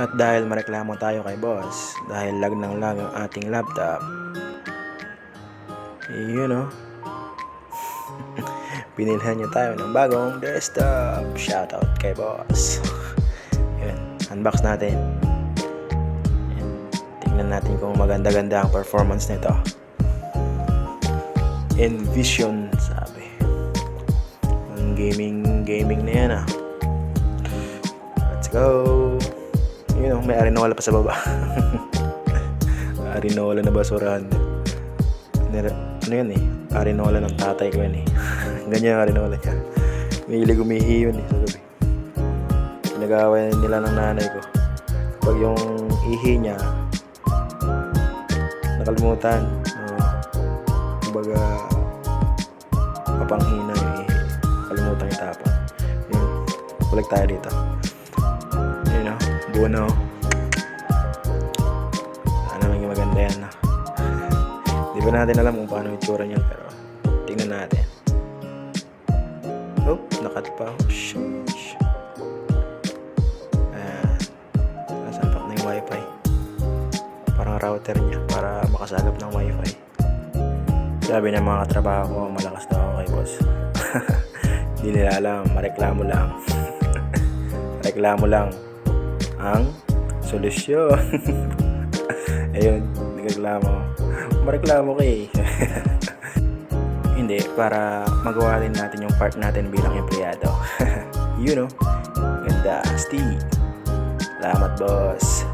At dahil mareklamo tayo kay boss, dahil lag ng lag ang ating laptop, binilhan niya tayo ng bagong desktop. Shoutout kay boss. Yun, unbox natin. Yan. Tingnan natin kung maganda-ganda ang performance nito. Envision, sabi. Ang gaming na yan Let's go. May Arinola pa sa baba. Arinola na basurahan. Ano yan Arinola ng tatay ko yan Ganyan ang Arinola niya. Mahilig umihi yun sa gabi. Pinag-aaway nila ng nanay ko. Pag yung ihi niya nakalimutan, kumbaga mapanghina yung ihi, kalimutan itapon. Yun, balik tayo dito. Buo sana maging maganda yan di ba natin alam kung paano yung tsura niyan, pero tingnan natin. Nakat pa. Sheesh. Nasampak na yung wifi, parang router niya para makasagap ng wifi. Sabi ng mga katrabaho ko, malakas daw ako kay boss. Hindi nila alam, mareklamo lang. Reklamo lang ang solusyon. Ayun, mareklamo ka Hindi, para magawa din natin yung part natin bilang empleyado. Ganda, Steve. Salamat boss.